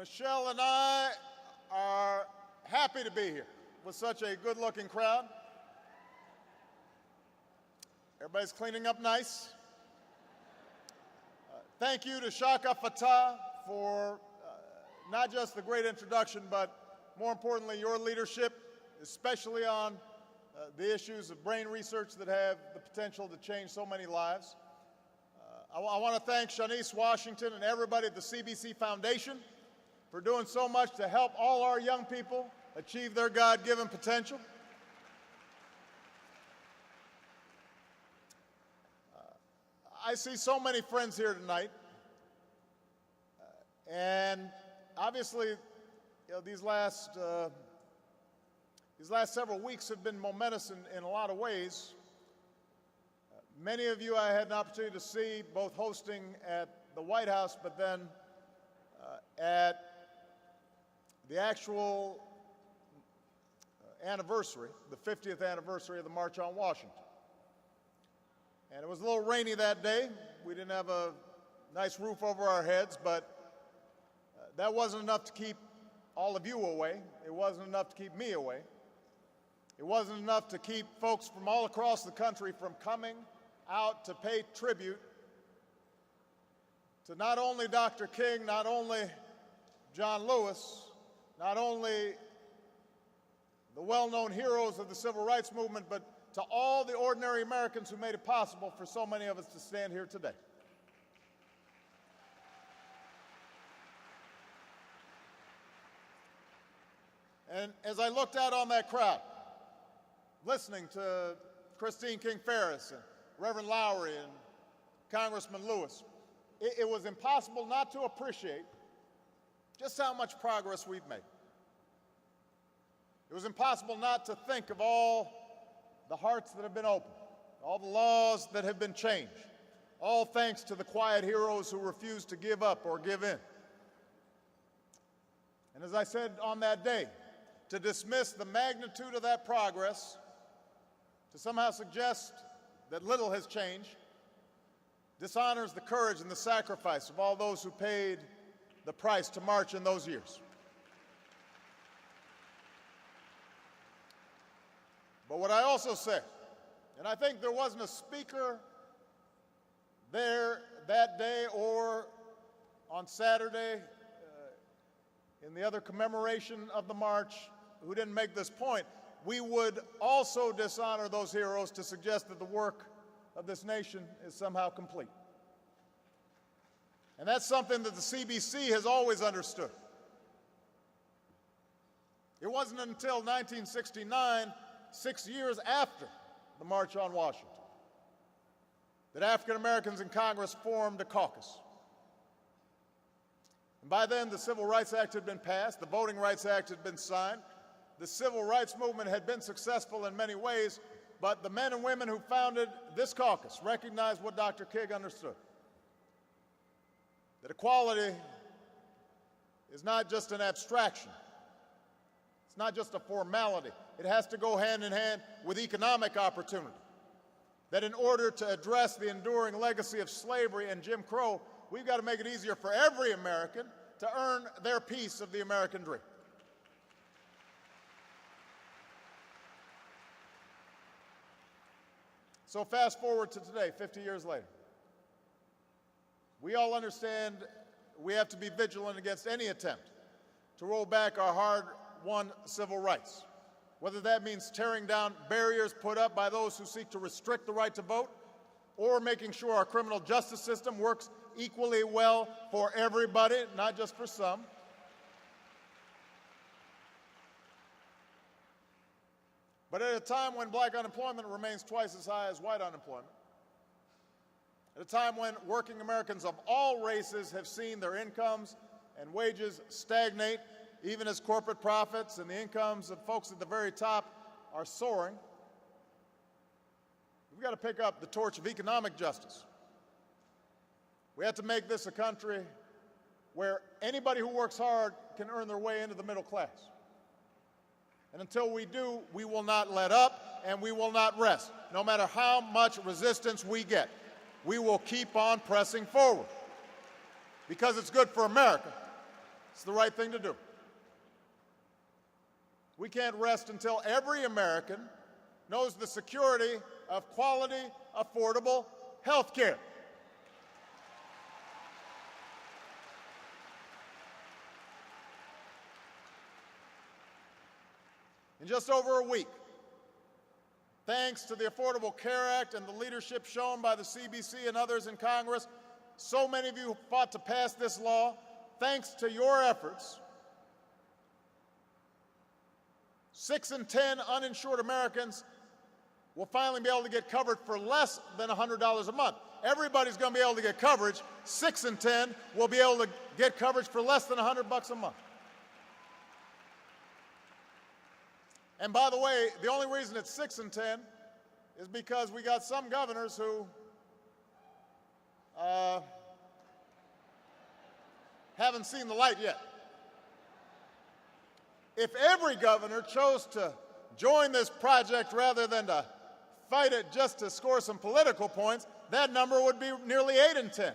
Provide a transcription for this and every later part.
Michelle and I are happy to be here with such a good-looking crowd. Everybody's cleaning up nice. Thank you to Shaka Fatah for not just the great introduction, but more importantly, your leadership, especially on the issues of brain research that have the potential to change so many lives. I want to thank Shanice Washington and everybody at the CBC Foundation for doing so much to help all our young people achieve their God-given potential. I see so many friends here tonight, and obviously, these last several weeks have been momentous in a lot of ways. Many of you I had an opportunity to see, both hosting at the White House, but then at the actual anniversary, the 50th anniversary of the March on Washington. And it was a little rainy that day. We didn't have a nice roof over our heads, but that wasn't enough to keep all of you away. It wasn't enough to keep me away. It wasn't enough to keep folks from all across the country from coming out to pay tribute to not only Dr. King, not only John Lewis, not only the well-known heroes of the civil rights movement, but to all the ordinary Americans who made it possible for so many of us to stand here today. And as I looked out on that crowd, listening to Christine King Ferris and Reverend Lowry and Congressman Lewis, it was impossible not to appreciate just how much progress we've made. It was impossible not to think of all the hearts that have been opened, all the laws that have been changed, all thanks to the quiet heroes who refused to give up or give in. And as I said on that day, to dismiss the magnitude of that progress, to somehow suggest that little has changed, dishonors the courage and the sacrifice of all those who paid the price to march in those years. But what I also say, and I think there wasn't a speaker there that day or on Saturday in the other commemoration of the march who didn't make this point, we would also dishonor those heroes to suggest that the work of this nation is somehow complete. And that's something that the CBC has always understood. It wasn't until 1969, 6 years after the March on Washington, that African Americans in Congress formed a caucus. And by then, the Civil Rights Act had been passed, the Voting Rights Act had been signed, the civil rights movement had been successful in many ways, but the men and women who founded this caucus recognized what Dr. King understood, that equality is not just an abstraction. It's not just a formality. It has to go hand in hand with economic opportunity. That in order to address the enduring legacy of slavery and Jim Crow, we've got to make it easier for every American to earn their piece of the American dream. So fast forward to today, 50 years later. We all understand we have to be vigilant against any attempt to roll back our hard-won civil rights, whether that means tearing down barriers put up by those who seek to restrict the right to vote, or making sure our criminal justice system works equally well for everybody, not just for some. But at a time when black unemployment remains twice as high as white unemployment, at a time when working Americans of all races have seen their incomes and wages stagnate, even as corporate profits and the incomes of folks at the very top are soaring, we've got to pick up the torch of economic justice. We have to make this a country where anybody who works hard can earn their way into the middle class. And until we do, we will not let up and we will not rest. No matter how much resistance we get, we will keep on pressing forward because it's good for America. It's the right thing to do. We can't rest until every American knows the security of quality, affordable health care. In just over a week, thanks to the Affordable Care Act and the leadership shown by the CBC and others in Congress, so many of you fought to pass this law. Thanks to your efforts, 6 in 10 uninsured Americans will finally be able to get covered for less than $100 a month. Everybody's going to be able to get coverage. 6 in 10 will be able to get coverage for less than $100 a month. And by the way, the only reason it's 6 in 10 is because we got some governors who haven't seen the light yet. If every governor chose to join this project rather than to fight it just to score some political points, that number would be nearly 8 in 10.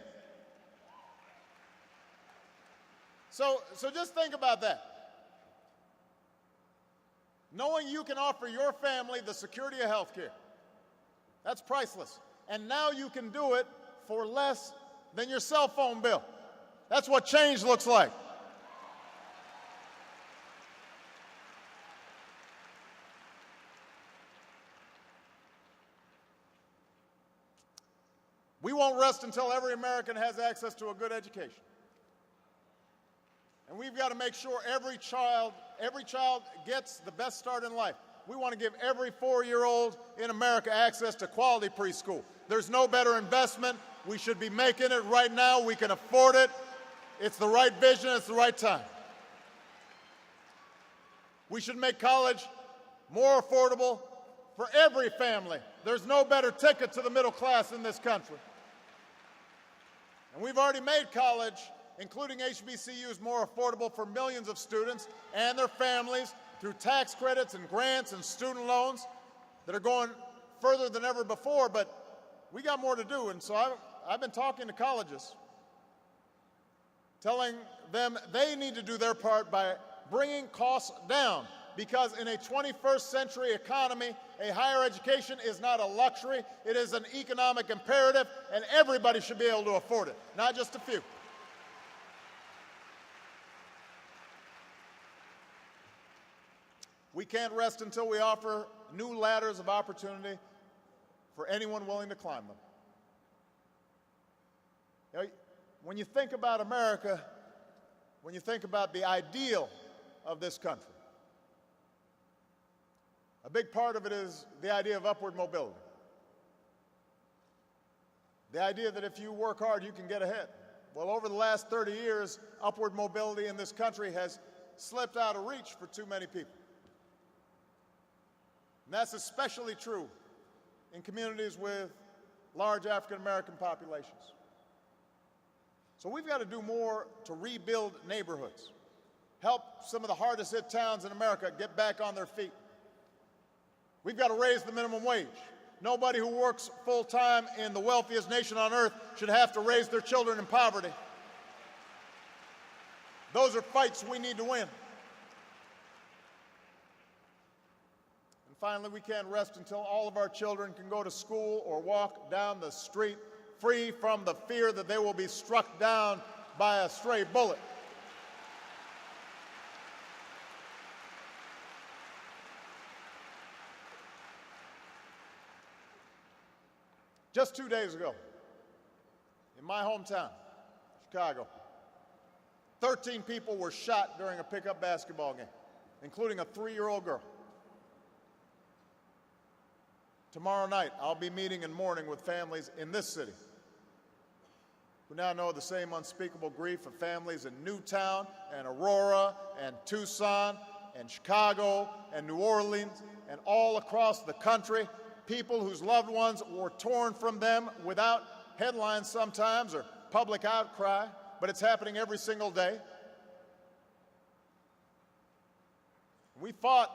So just think about that. Knowing you can offer your family the security of health care, that's priceless. And now you can do it for less than your cell phone bill. That's what change looks like. We won't rest until every American has access to a good education. And we've got to make sure every child gets the best start in life. We want to give every 4-year-old in America access to quality preschool. There's no better investment. We should be making it right now. We can afford it. It's the right vision. It's the right time. We should make college more affordable for every family. There's no better ticket to the middle class in this country. And we've already made college, including HBCUs, more affordable for millions of students and their families through tax credits and grants and student loans that are going further than ever before. But we got more to do, and so I've been talking to colleges, telling them they need to do their part by bringing costs down, because in a 21st century economy, a higher education is not a luxury, it is an economic imperative, and everybody should be able to afford it, not just a few. We can't rest until we offer new ladders of opportunity for anyone willing to climb them. You know, when you think about America, when you think about the ideal of this country, a big part of it is the idea of upward mobility. The idea that if you work hard, you can get ahead. Well, over the last 30 years, upward mobility in this country has slipped out of reach for too many people. And that's especially true in communities with large African American populations. So we've got to do more to rebuild neighborhoods, help some of the hardest hit towns in America get back on their feet. We've got to raise the minimum wage. Nobody who works full-time in the wealthiest nation on earth should have to raise their children in poverty. Those are fights we need to win. And finally, we can't rest until all of our children can go to school or walk down the street free from the fear that they will be struck down by a stray bullet. Just 2 days ago, in my hometown, Chicago, 13 people were shot during a pickup basketball game, including a 3-year-old girl. Tomorrow night, I'll be meeting and mourning with families in this city who now know the same unspeakable grief of families in Newtown and Aurora and Tucson and Chicago and New Orleans and all across the country. People whose loved ones were torn from them without headlines sometimes or public outcry, but it's happening every single day. We fought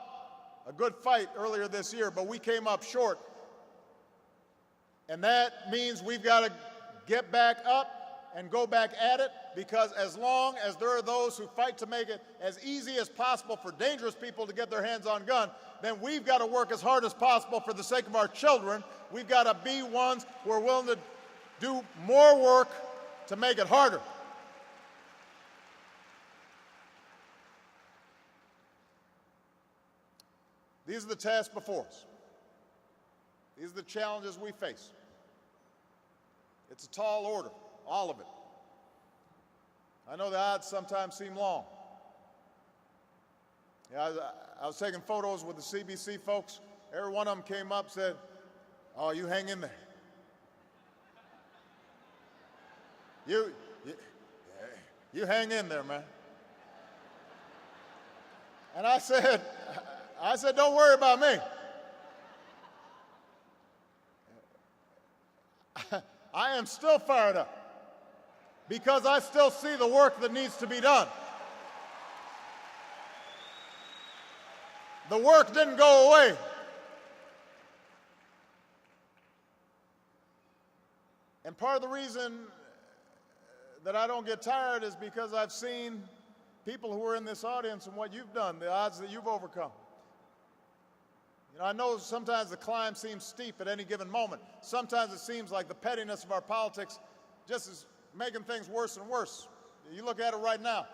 a good fight earlier this year, but we came up short. And that means we've got to get back up and go back at it, because as long as there are those who fight to make it as easy as possible for dangerous people to get their hands on guns, then we've got to work as hard as possible for the sake of our children. We've got to be ones who are willing to do more work to make it harder. These are the tasks before us. These are the challenges we face. It's a tall order, all of it. I know the odds sometimes seem long. I was taking photos with the CBC folks. Every one of them came up and said, "Oh, you hang in there. You hang in there, man." And I said, "Don't worry about me. I am still fired up because I still see the work that needs to be done." The work didn't go away. And part of the reason that I don't get tired is because I've seen people who are in this audience and what you've done, the odds that you've overcome. You know, I know sometimes the climb seems steep at any given moment. Sometimes it seems like the pettiness of our politics just is making things worse and worse. You look at it right now.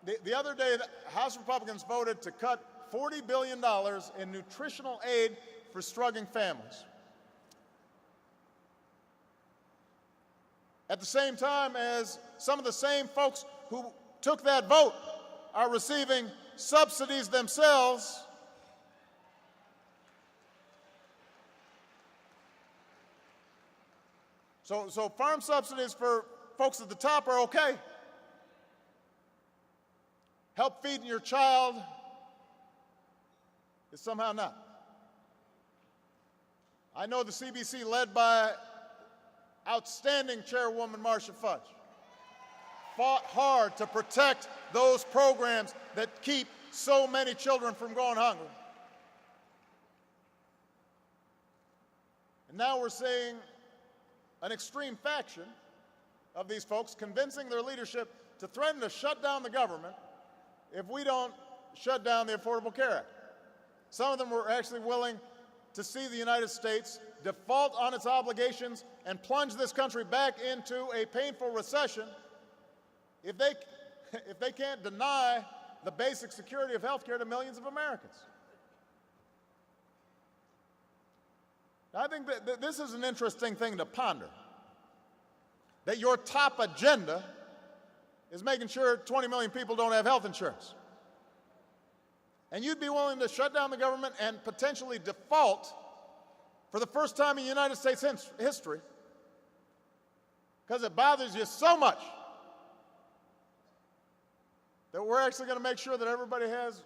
The other day, the House Republicans voted to cut $40 billion in nutritional aid for struggling families. At the same time as some of the same folks who took that vote are receiving subsidies themselves. So farm subsidies for folks at the top are okay. Help feeding your child is somehow not. I know the CBC, led by outstanding Chairwoman Marcia Fudge, fought hard to protect those programs that keep so many children from going hungry. And now we're seeing an extreme faction of these folks convincing their leadership to threaten to shut down the government if we don't shut down the Affordable Care Act. Some of them were actually willing to see the United States default on its obligations and plunge this country back into a painful recession if they can't deny the basic security of health care to millions of Americans. I think that this is an interesting thing to ponder, that your top agenda is making sure 20 million people don't have health insurance. And you'd be willing to shut down the government and potentially default for the first time in United States history because it bothers you so much that we're actually going to make sure that everybody has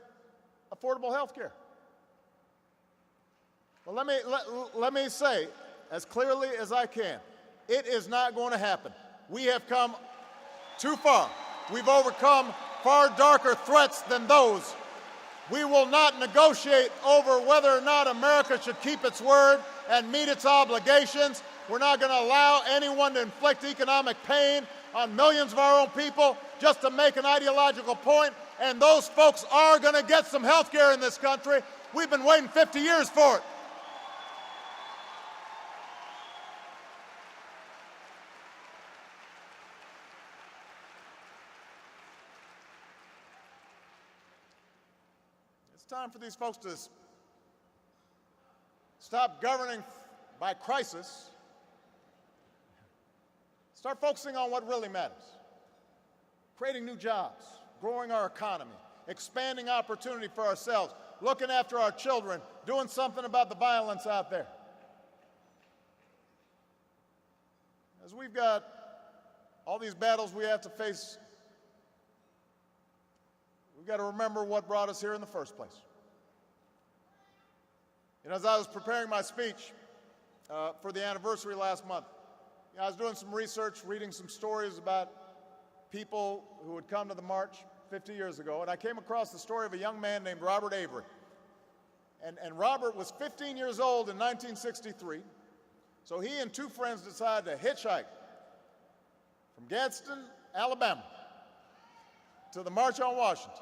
affordable health care. Well, let me say as clearly as I can, it is not going to happen. We have come too far. We've overcome far darker threats than those. We will not negotiate over whether or not America should keep its word and meet its obligations. We're not going to allow anyone to inflict economic pain on millions of our own people just to make an ideological point. And those folks are going to get some health care in this country. We've been waiting 50 years for it. It's time for these folks to stop governing by crisis, start focusing on what really matters: creating new jobs, growing our economy, expanding opportunity for ourselves, looking after our children, doing something about the violence out there. As we've got all these battles we have to face, we've got to remember what brought us here in the first place. And as I was preparing my speech for the anniversary last month, I was doing some research, reading some stories about people who had come to the march 50 years ago, and I came across the story of a young man named Robert Avery. And Robert was 15 years old in 1963, so he and two friends decided to hitchhike from Gadsden, Alabama, to the March on Washington.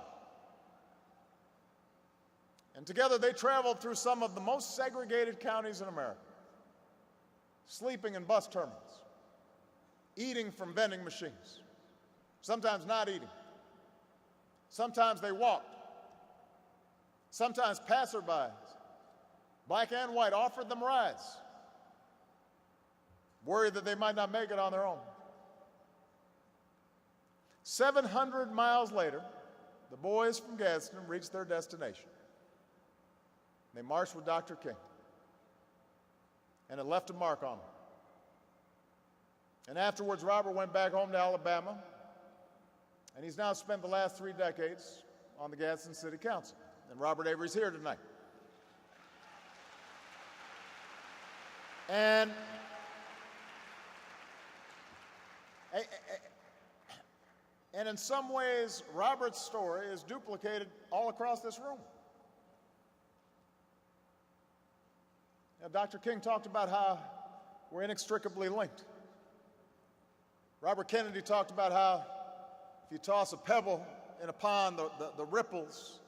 And together they traveled through some of the most segregated counties in America, sleeping in bus terminals, eating from vending machines, sometimes not eating. Sometimes they walked. Sometimes passerbys, black and white, offered them rides, worried that they might not make it on their own. 700 miles later, the boys from Gadsden reached their destination. They marched with Dr. King, and it left a mark on them. And afterwards, Robert went back home to Alabama, and he's now spent the last 3 decades on the Gadsden City Council. And Robert Avery's here tonight. And in some ways, Robert's story is duplicated all across this room. Now, Dr. King talked about how we're inextricably linked. Robert Kennedy talked about how if you toss a pebble in a pond, the ripples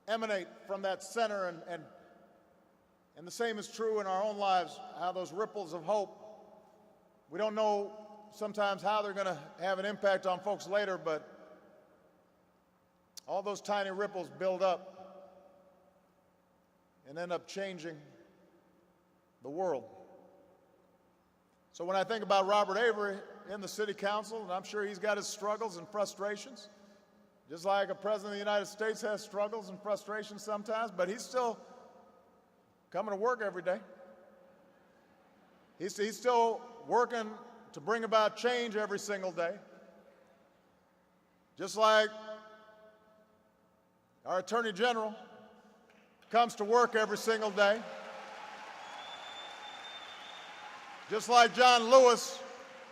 emanate from that center, and the same is true in our own lives, how those ripples of hope, we don't know sometimes how they're going to have an impact on folks later, but all those tiny ripples build up and end up changing the world. So when I think about Robert Avery in the City Council, and I'm sure he's got his struggles and frustrations, just like a president of the United States has struggles and frustrations sometimes, but he's still coming to work every day. He's still working to bring about change every single day. Just like our Attorney General comes to work every single day. Just like John Lewis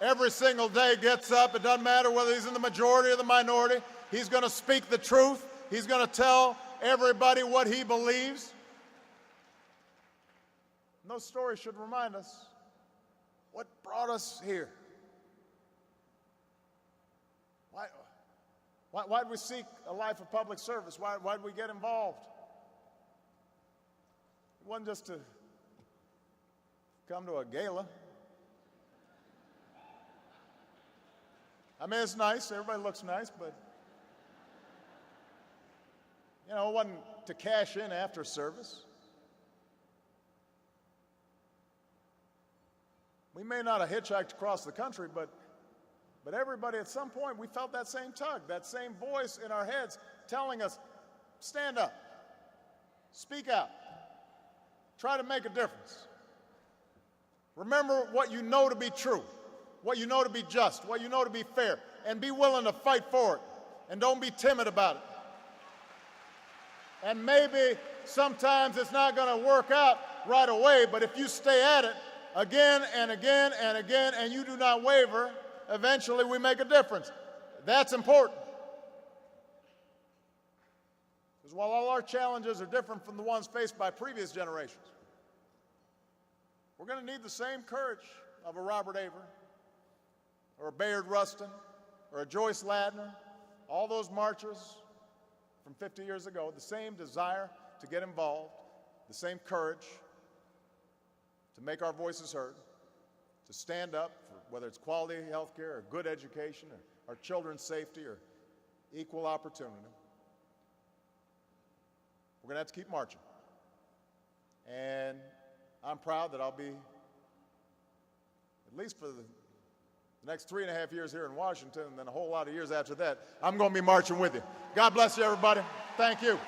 every single day gets up, it doesn't matter whether he's in the majority or the minority, he's going to speak the truth. He's going to tell everybody what he believes. And those stories should remind us what brought us here. Why did we seek a life of public service? Why did we get involved? It wasn't just to come to a gala. I mean, it's nice. Everybody looks nice, but you know, it wasn't to cash in after service. We may not have hitchhiked across the country, but everybody at some point, we felt that same tug, that same voice in our heads telling us, stand up, speak out, try to make a difference. Remember what you know to be true, what you know to be just, what you know to be fair, and be willing to fight for it, and don't be timid about it. And maybe sometimes it's not going to work out right away, but if you stay at it again and again and again, and you do not waver, eventually we make a difference. That's important. Because while all our challenges are different from the ones faced by previous generations, we're going to need the same courage of a Robert Avery, or a Bayard Rustin, or a Joyce Ladner, all those marchers from 50 years ago, the same desire to get involved, the same courage to make our voices heard, to stand up for whether it's quality health care or good education or our children's safety or equal opportunity. We're going to have to keep marching. And I'm proud that I'll be, at least for the next 3.5 years here in Washington, and then a whole lot of years after that, I'm going to be marching with you. God bless you, everybody. Thank you.